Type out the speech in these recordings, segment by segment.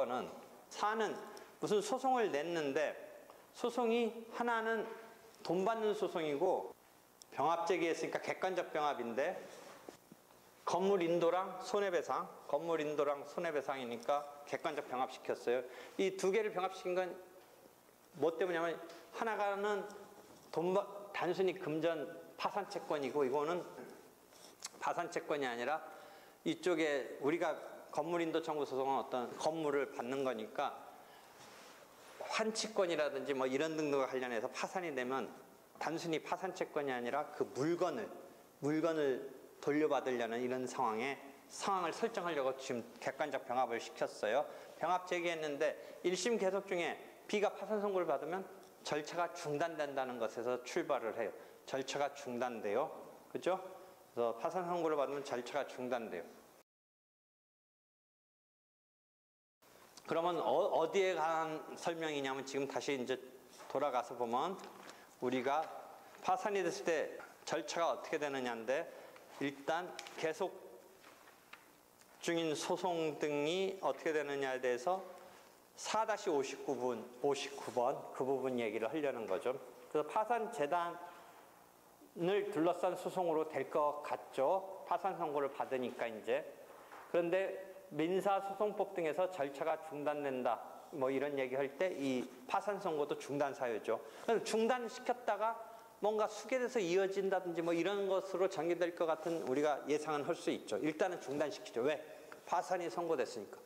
사건은 사는 무슨 소송을 냈는데 소송이 하나는 돈 받는 소송이고 병합 제기했으니까 객관적 병합인데 건물 인도랑 손해배상이니까 객관적 병합시켰어요. 이 두 개를 병합시킨 건 뭐 때문이냐면 하나가는 단순히 금전 파산채권이고 이거는 파산채권이 아니라 이쪽에 우리가 건물인도 청구 소송은 어떤 건물을 받는 거니까 환치권이라든지 뭐 이런 등등과 관련해서 파산이 되면 단순히 파산채권이 아니라 그 물건을 돌려받으려는 이런 상황을 설정하려고 지금 객관적 병합을 시켰어요. 병합 제기했는데 1심 계속 중에 B가 파산 선고를 받으면 절차가 중단된다는 것에서 출발을 해요. 절차가 중단돼요. 그죠? 그래서 파산 선고를 받으면 절차가 중단돼요. 그러면 어디에 관한 설명이냐면 지금 다시 이제 돌아가서 보면 우리가 파산이 됐을 때 절차가 어떻게 되느냐인데 일단 계속 중인 소송 등이 어떻게 되느냐에 대해서 4-59번 그 부분 얘기를 하려는 거죠. 그래서 파산 재단을 둘러싼 소송으로 될 것 같죠. 파산 선고를 받으니까 이제. 그런데 민사소송법 등에서 절차가 중단된다. 뭐 이런 얘기 할 때 이 파산 선고도 중단 사유죠. 그럼 중단시켰다가 뭔가 수개돼서 이어진다든지 뭐 이런 것으로 전개될 것 같은 우리가 예상은 할 수 있죠. 일단은 중단시키죠. 왜? 파산이 선고됐으니까.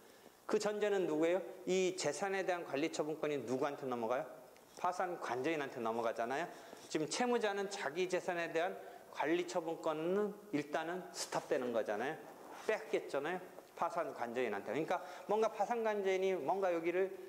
그 전제는 누구예요? 이 재산에 대한 관리처분권이 누구한테 넘어가요? 파산 관저인한테 넘어가잖아요. 지금 채무자는 자기 재산에 대한 관리처분권은 일단은 스탑되는 거잖아요. 뺏겠잖아요. 파산 관저인한테. 그러니까 뭔가 파산 관저인이 뭔가 여기를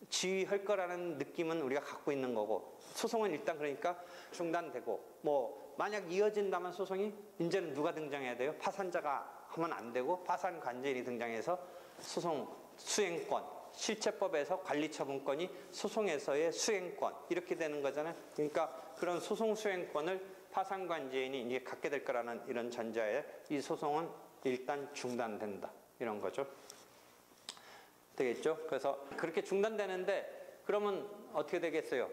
지휘할 거라는 느낌은 우리가 갖고 있는 거고 소송은 일단 그러니까 중단되고 뭐 만약 이어진다면 소송이 이제는 누가 등장해야 돼요? 파산자가 하면 안 되고 파산 관저인이 등장해서 소송 수행권, 실체법에서 관리처분권이 소송에서의 수행권 이렇게 되는 거잖아요. 그러니까 그런 소송 수행권을 파산 관저인이 이제 갖게 될 거라는 이런 전제하에 이 소송은 일단 중단된다 이런 거죠. 되겠죠? 그래서 그렇게 중단되는데 그러면 어떻게 되겠어요?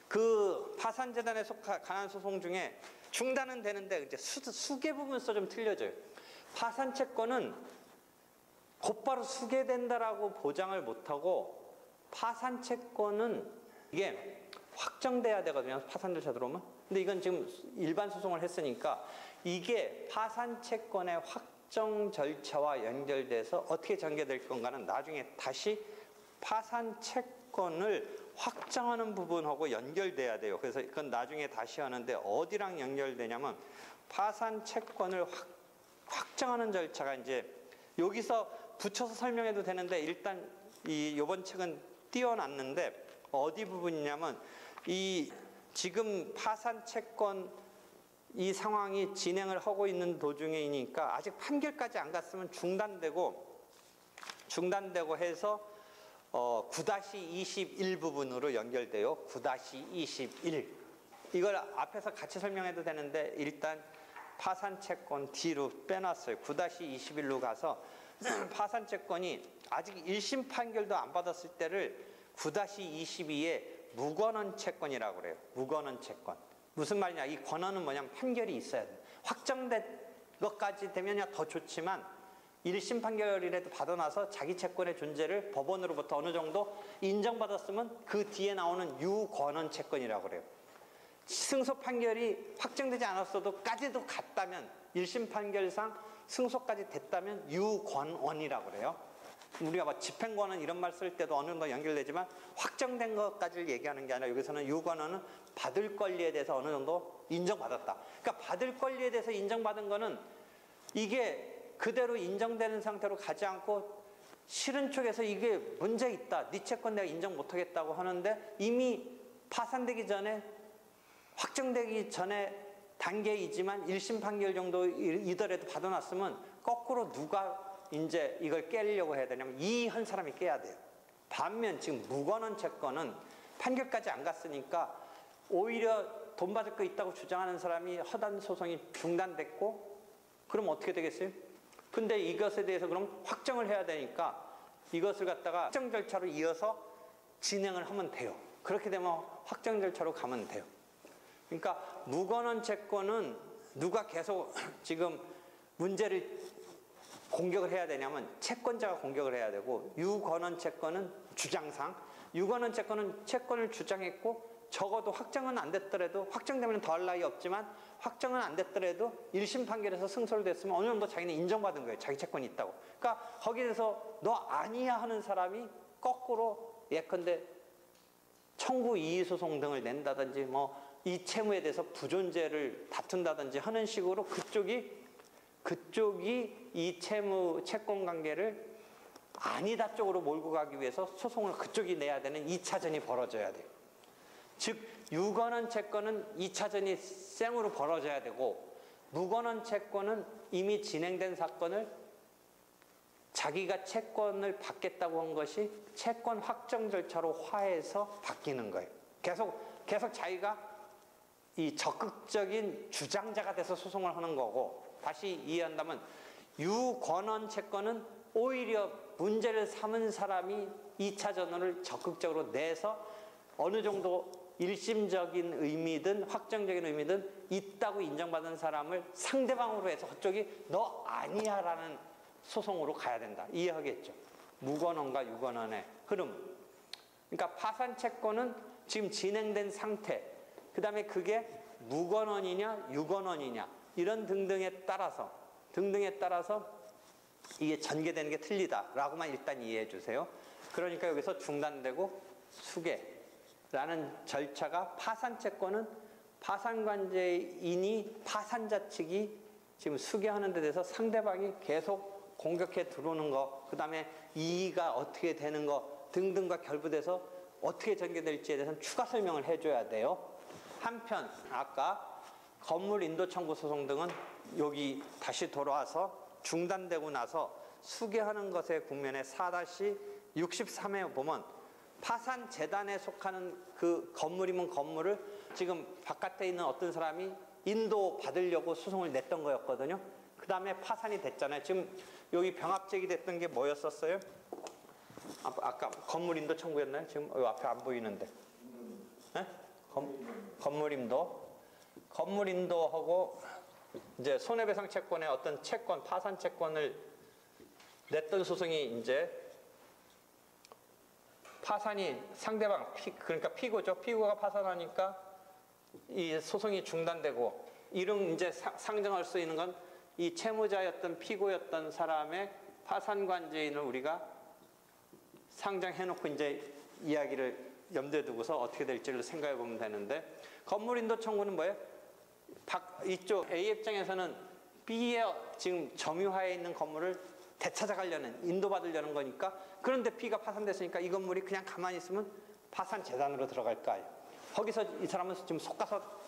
그 파산재단에 관한 소송 중에 중단은 되는데 이제 수개 부분에서 좀 틀려져요. 파산채권은 곧바로 수개된다라고 보장을 못하고 파산채권은 이게 확정돼야 되거든요. 파산 절차 들어오면. 근데 이건 지금 일반 소송을 했으니까 이게 파산채권의 확정 절차와 연결돼서 어떻게 전개될 건가는 나중에 다시 파산채권을 확정하는 부분하고 연결돼야 돼요. 그래서 그건 나중에 다시 하는데 어디랑 연결되냐면 파산채권을 확정하는 절차가 이제 여기서 붙여서 설명해도 되는데 일단 이번 책은 띄워놨는데 어디 부분이냐면 이 지금 파산채권 이 상황이 진행을 하고 있는 도중이니까 아직 판결까지 안 갔으면 중단되고 해서 9-21 부분으로 연결돼요. 9-21 이걸 앞에서 같이 설명해도 되는데 일단 파산채권 뒤로 빼놨어요. 9-21로 가서 파산채권이 아직 1심 판결도 안 받았을 때를 9-22에 무권원 채권이라고 그래요. 무권원 채권. 무슨 말이냐? 이 권한은 뭐냐면 판결이 있어야 돼. 확정된 것까지 되면야 더 좋지만 1심 판결이라도 받아놔서 자기 채권의 존재를 법원으로부터 어느 정도 인정받았으면 그 뒤에 나오는 유권원 채권이라고 그래요. 승소 판결이 확정되지 않았어도 까지도 갔다면 1심 판결상 승소까지 됐다면 유권원이라고 그래요. 우리가 뭐 집행권은 이런 말 쓸 때도 어느 정도 연결되지만 확정된 것까지를 얘기하는 게 아니라 여기서는 유권원은 받을 권리에 대해서 어느 정도 인정받았다. 그러니까 받을 권리에 대해서 인정받은 거는 이게 그대로 인정되는 상태로 가지 않고 싫은 쪽에서 이게 문제 있다. 네 채권 내가 인정 못하겠다고 하는데 이미 파산되기 전에 확정되기 전에 단계이지만 1심 판결 정도이더라도 받아놨으면 거꾸로 누가 이제 이걸 깨려고 해야 되냐면 이한 사람이 깨야 돼요. 반면 지금 무권원 채권은 판결까지 안 갔으니까 오히려 돈 받을 거 있다고 주장하는 사람이 허단 소송이 중단됐고 그럼 어떻게 되겠어요? 근데 이것에 대해서 그럼 확정을 해야 되니까 이것을 갖다가 확정 절차로 이어서 진행을 하면 돼요. 그렇게 되면 확정 절차로 가면 돼요. 그러니까 무권한 채권은 누가 계속 지금 문제를 공격을 해야 되냐면 채권자가 공격을 해야 되고, 유권한 채권은 주장상, 유권한 채권은 채권을 주장했고 적어도 확정은 안 됐더라도, 확정되면 더할 나위 없지만 확정은 안 됐더라도 1심 판결에서 승소를 됐으면 어느 정도 자기는 인정받은 거예요. 자기 채권이 있다고. 그러니까 거기에서 너 아니야 하는 사람이 거꾸로 예컨대 청구 이의소송 등을 낸다든지 뭐 이 채무에 대해서 부존재를 다툰다든지 하는 식으로 그쪽이 이 채권 관계를 아니다 쪽으로 몰고 가기 위해서 소송을 그쪽이 내야 되는 2차전이 벌어져야 돼요. 즉 유권한 채권은 2차전이 생으로 벌어져야 되고, 무권한 채권은 이미 진행된 사건을 자기가 채권을 받겠다고 한 것이 채권 확정 절차로 화해해서 바뀌는 거예요. 계속 자기가 이 적극적인 주장자가 돼서 소송을 하는 거고, 다시 이해한다면 유권한 채권은 오히려 문제를 삼은 사람이 2차전을 적극적으로 내서 어느 정도 일심적인 의미든 확정적인 의미든 있다고 인정받은 사람을 상대방으로 해서 그쪽이 너 아니야 라는 소송으로 가야 된다. 이해하겠죠? 무권한과 유권한의 흐름. 그러니까 파산 채권은 지금 진행된 상태, 그 다음에 그게 무권한이냐 유권한이냐 이런 등등에 따라서 이게 전개되는 게 틀리다라고만 일단 이해해 주세요. 그러니까 여기서 중단되고 수개라는 절차가, 파산 채권은 파산관제인이 파산자 측이 지금 수개하는 데 대해서 상대방이 계속 공격해 들어오는 거, 그 다음에 이의가 어떻게 되는 거 등등과 결부돼서 어떻게 전개될지에 대해서는 추가 설명을 해줘야 돼요. 한편 아까 건물 인도 청구 소송 등은 여기 다시 돌아와서 중단되고 나서 수개하는 것의 국면에 4-63에 보면 파산 재단에 속하는 그 건물이면 건물을 지금 바깥에 있는 어떤 사람이 인도 받으려고 소송을 냈던 거였거든요. 그 다음에 파산이 됐잖아요. 지금 여기 병합 제기됐던 게 뭐였었어요? 아까 건물 인도 청구였나요? 지금 여기 앞에 안 보이는데. 네? 건물 인도하고 이제 손해배상 채권의 어떤 채권, 파산 채권을 냈던 소송이 이제 파산이 상대방, 그러니까 피고죠. 피고가 파산하니까 이 소송이 중단되고, 이런 이제 상정할 수 있는 건 이 채무자였던 피고였던 사람의 파산관제인을 우리가 상정해놓고 이제 이야기를 염두에 두고서 어떻게 될지를 생각해 보면 되는데, 건물인도 청구는 뭐예요? 이쪽 A 입장에서는 B의 지금 점유하에 있는 건물을 되찾아가려는, 인도받으려는 거니까, 그런데 B가 파산됐으니까 이 건물이 그냥 가만히 있으면 파산 재단으로 들어갈까요? 거기서 이 사람은 지금 속가서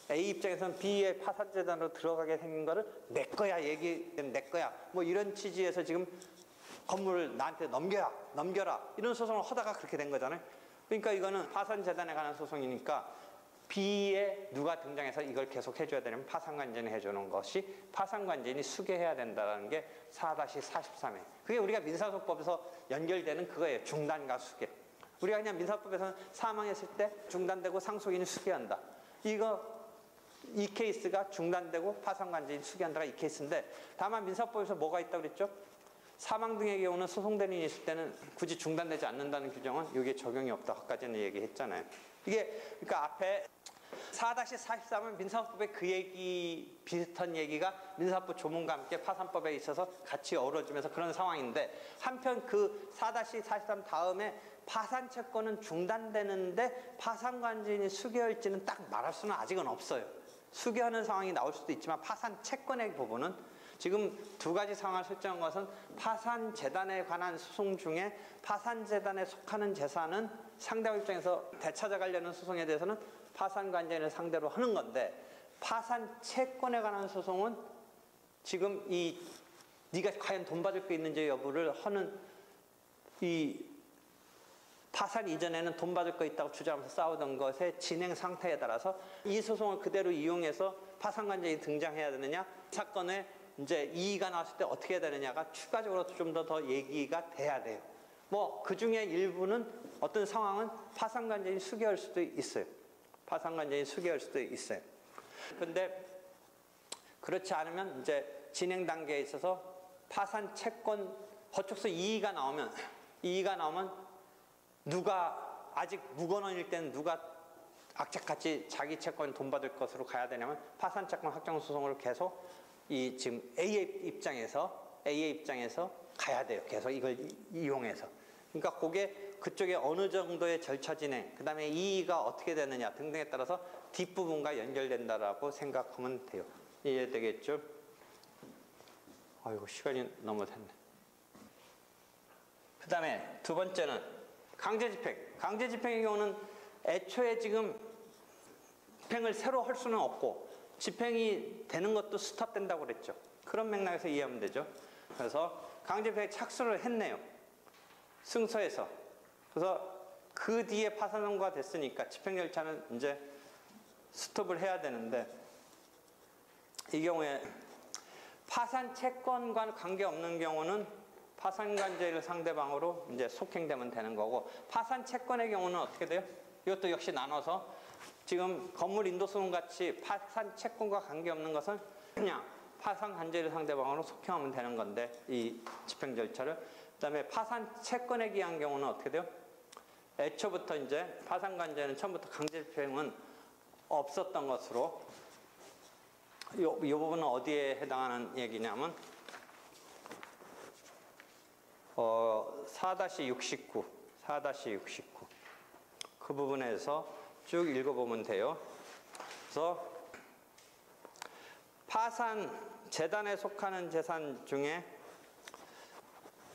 A 입장에서는 B의 파산 재단으로 들어가게 생긴 거를 내 거야, 내 거야, 뭐 이런 취지에서 지금 건물을 나한테 넘겨라 이런 소송을 하다가 그렇게 된 거잖아요. 그러니까 이거는 파산 재단에 관한 소송이니까 B에 누가 등장해서 이걸 계속 해줘야 되냐면 파산관제인을 해주는 것이, 파산관제인이 수개해야 된다는 게 4-43회. 그게 우리가 민사소법에서 연결되는 그거예요. 중단과 수개. 우리가 그냥 민사법에서는 사망했을 때 중단되고 상속인이 수개한다. 이 케이스가 중단되고 파산관제인이 수개한다가 이 케이스인데, 다만 민사법에서 뭐가 있다고 그랬죠? 사망 등의 경우는 소송대리인이 있을 때는 굳이 중단되지 않는다는 규정은 여기에 적용이 없다. 아까전에 얘기했잖아요. 이게 그러니까 앞에 4-43은 민사법의 그 얘기, 비슷한 얘기가 민사법 조문과 함께 파산법에 있어서 같이 어우러지면서 그런 상황인데, 한편 그 4-43 다음에 파산 채권은 중단되는데 파산관제인이 수개할지는 딱 말할 수는 아직은 없어요. 수개하는 상황이 나올 수도 있지만 파산 채권의 부분은 지금 두 가지 상황을 설정한 것은, 파산재단에 관한 소송 중에 파산재단에 속하는 재산은 상대방 입장에서 되찾아가려는 소송에 대해서는 파산관제인을 상대로 하는 건데, 파산 채권에 관한 소송은 지금 네가 과연 돈 받을 거 있는지 여부를 하는, 이 파산 이전에는 돈 받을 거 있다고 주장하면서 싸우던 것의 진행 상태에 따라서 이 소송을 그대로 이용해서 파산관제인이 등장해야 되느냐, 사건에 이제 이의가 나왔을 때 어떻게 해야 되느냐가 추가적으로 좀 더 얘기가 돼야 돼요. 뭐 그 중에 일부는 어떤 상황은 파산관계인이 수개할 수도 있어요. 파산관계인이 수개할 수도 있어요. 근데 그렇지 않으면 이제 진행 단계에 있어서 파산 채권 거축소 이의가 나오면 누가 아직 무건원일 때는 누가 악착같이 자기 채권 돈 받을 것으로 가야 되냐면 파산 채권 확정 소송을 계속 이 지금 A의 입장에서 가야 돼요. 계속 이걸 이용해서. 그러니까 그게 그쪽에 어느 정도의 절차 진행, 그 다음에 이의가 어떻게 되느냐 등등에 따라서 뒷부분과 연결된다라고 생각하면 돼요. 이해되겠죠? 아이고, 시간이 너무 됐네. 그 다음에 두 번째는 강제집행. 강제집행의 경우는 애초에 지금 집행을 새로 할 수는 없고 집행이 되는 것도 스톱된다고 그랬죠. 그런 맥락에서 이해하면 되죠. 그래서 강제집행에 착수를 했네요. 승소해서. 그래서 그 뒤에 파산 선고가 됐으니까 집행 절차는 이제 스톱을 해야 되는데, 이 경우에 파산 채권과 관계없는 경우는 파산관계를 상대방으로 이제 속행되면 되는 거고, 파산 채권의 경우는 어떻게 돼요? 이것도 역시 나눠서 지금 건물 인도소송 같이 파산 채권과 관계없는 것은 그냥 파산관계를 상대방으로 속행하면 되는 건데, 이 집행 절차를. 그다음에 파산 채권에 기한 경우는 어떻게 돼요? 애초부터 이제 파산관계는 처음부터 강제집행은 없었던 것으로, 이 부분은 어디에 해당하는 얘기냐면 4-69 그 부분에서 쭉 읽어보면 돼요. 그래서 파산 재단에 속하는 재산 중에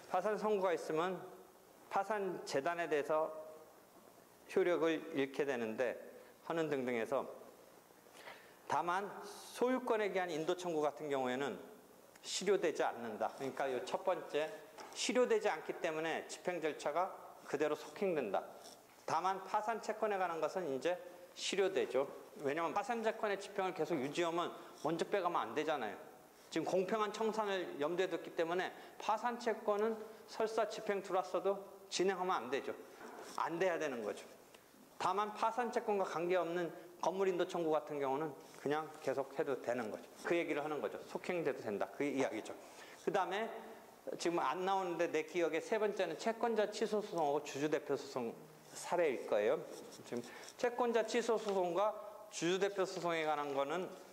파산 선고가 있으면 파산 재단에 대해서 효력을 잃게 되는데 하는 등등해서, 다만 소유권에 대한 인도 청구 같은 경우에는 실효되지 않는다. 그러니까 이 첫 번째, 실효되지 않기 때문에 집행 절차가 그대로 속행된다. 다만 파산 채권에 관한 것은 이제 실효되죠. 왜냐하면 파산 채권의 집행을 계속 유지하면 먼저 빼가면 안 되잖아요. 지금 공평한 청산을 염두에 뒀기 때문에 파산 채권은 설사 집행 들어왔어도 진행하면 안 되죠. 안 돼야 되는 거죠. 다만 파산 채권과 관계없는 건물 인도 청구 같은 경우는 그냥 계속 해도 되는 거죠. 그 얘기를 하는 거죠. 속행돼도 된다. 그 이야기죠. 그 다음에 지금 안 나오는데 내 기억에 세 번째는 채권자 취소 소송하고 주주대표 소송 사례일 거예요. 지금 채권자 취소 소송과 주주대표 소송에 관한 거는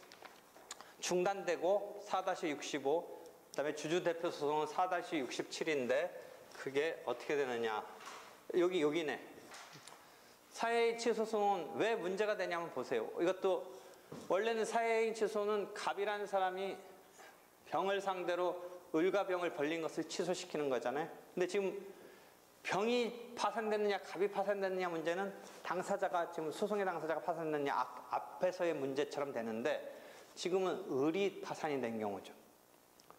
중단되고 4-65, 그다음에 주주대표 소송은 4-67인데 그게 어떻게 되느냐? 여기네. 사회이익 취소 소송은 왜 문제가 되냐면 보세요. 이것도 원래는 사회이익 취소는 갑이라는 사람이 병을 상대로 을과 병을 벌린 것을 취소시키는 거잖아요. 근데 지금 병이 파산됐느냐 갑이 파산됐느냐 문제는 당사자가, 지금 소송의 당사자가 파산됐느냐 앞에서의 문제처럼 되는데, 지금은 을이 파산이 된 경우죠.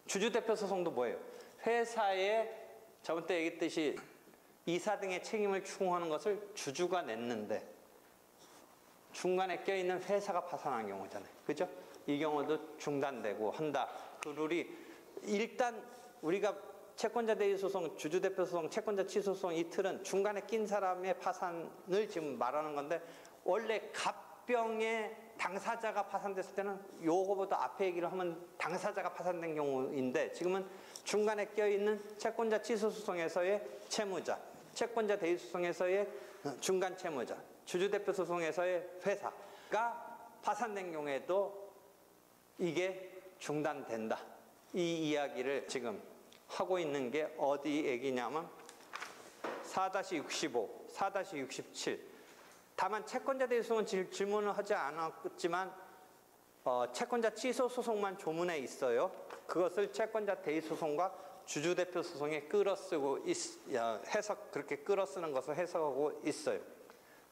주주대표 소송도 뭐예요? 회사에 저번 때 얘기했듯이 이사 등의 책임을 추궁하는 것을 주주가 냈는데 중간에 껴있는 회사가 파산한 경우잖아요. 그죠? 이 경우도 중단되고 한다. 그 룰이 일단 우리가 채권자 대위 소송, 주주대표 소송, 채권자 취소 소송 이 틀은 중간에 낀 사람의 파산을 지금 말하는 건데, 원래 갑병의 당사자가 파산됐을 때는 요거보다 앞에 얘기를 하면 당사자가 파산된 경우인데, 지금은 중간에 껴있는 채권자 취소 소송에서의 채무자, 채권자 대위 소송에서의 중간 채무자, 주주대표 소송에서의 회사가 파산된 경우에도 이게 중단된다. 이 이야기를 지금 하고 있는 게 어디 얘기냐면 4-65, 4-67. 다만 채권자 대위 소송은 질문을 하지 않았지만 채권자 취소 소송만 조문에 있어요. 그것을 채권자 대위 소송과 주주대표 소송에 끌어쓰고 그렇게 끌어쓰는 것을 해석하고 있어요.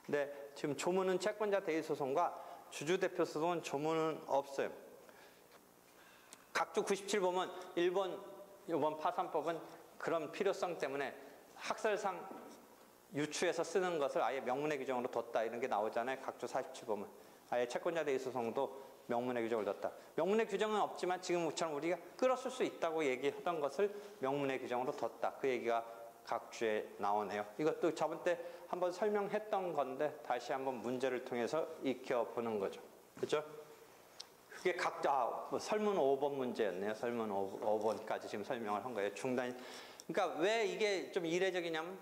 근데 지금 조문은 채권자 대위 소송과 주주대표 소송은 조문은 없어요. 각주 97 보면 이번 파산법은 그런 필요성 때문에 학설상 유추해서 쓰는 것을 아예 명문의 규정으로 뒀다, 이런 게 나오잖아요. 각주 47 보면 아예 채권자 대위 소송도 명문의 규정을 뒀다. 명문의 규정은 없지만 지금처럼 우리가 끌어쓸 수 있다고 얘기하던 것을 명문의 규정으로 뒀다. 그 얘기가 각주에 나오네요. 이것도 저번 때 한번 설명했던 건데 다시 한번 문제를 통해서 익혀보는 거죠. 그죠? 그게 각자 설문 5번 문제였네요. 설문 5번까지 지금 설명을 한 거예요. 중단. 그러니까 왜 이게 좀 이례적이냐면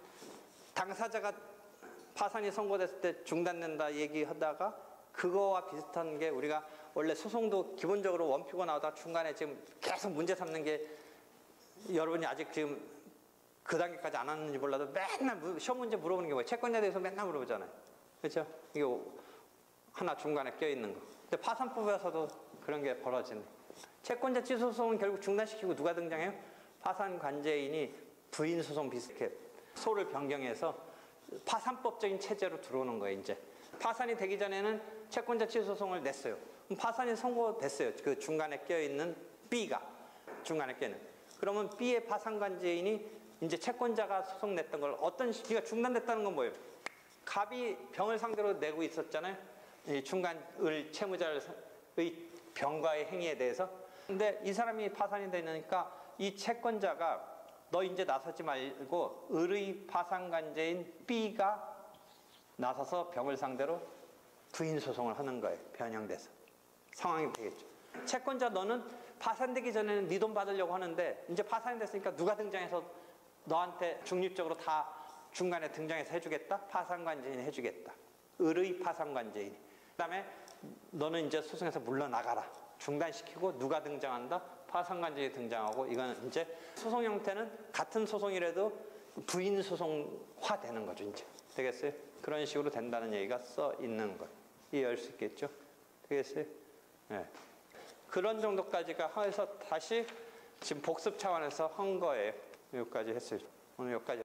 당사자가 파산이 선고됐을 때 중단된다 얘기하다가 그거와 비슷한 게 우리가 원래 소송도 기본적으로 원표가 나오다가 중간에 지금 계속 문제 삼는 게 여러분이 아직 지금 그 단계까지 안 왔는지 몰라도 맨날 시험 문제 물어보는 게 뭐예요? 채권자에 대해서 맨날 물어보잖아요. 그렇죠? 이게 하나 중간에 껴있는 거. 근데 파산법에서도 그런 게 벌어지네. 채권자 취소 소송은 결국 중단시키고 누가 등장해요? 파산 관제인이 부인 소송 비슷해 소를 변경해서 파산법적인 체제로 들어오는 거예요. 이제 파산이 되기 전에는 채권자 취소 소송을 냈어요. 그럼 파산이 선고됐어요. 그 중간에 껴있는 B가 중간에 껴있는. 그러면 B의 파산 관제인이 이제 채권자가 소송 냈던 걸 어떤 시기가 중단됐다는 건 뭐예요? 갑이 병을 상대로 내고 있었잖아요. 이 중간을 채무자의 병과의 행위에 대해서. 근데 이 사람이 파산이 되니까 이 채권자가 너 이제 나서지 말고 을의 파산관제인 B가 나서서 병을 상대로 부인 소송을 하는 거예요. 변형돼서. 상황이 되겠죠. 채권자 너는 파산되기 전에는 네 돈 받으려고 하는데 이제 파산이 됐으니까 누가 등장해서 너한테 중립적으로 다 중간에 등장해서 해주겠다? 파산관제인이 해주겠다. 을의 파산관제인. 그 다음에 너는 이제 소송에서 물러나가라. 중단시키고 누가 등장한다? 파산관제인이 등장하고 이건 이제 소송 형태는 같은 소송이라도 부인 소송화 되는 거죠. 이제 되겠어요? 그런 식으로 된다는 얘기가 써 있는 거예요. 이해할 수 있겠죠? 되겠어요? 네. 그런 정도까지가 해서 다시 지금 복습 차원에서 한 거예요. 여기까지 했어요. 오늘 여기까지.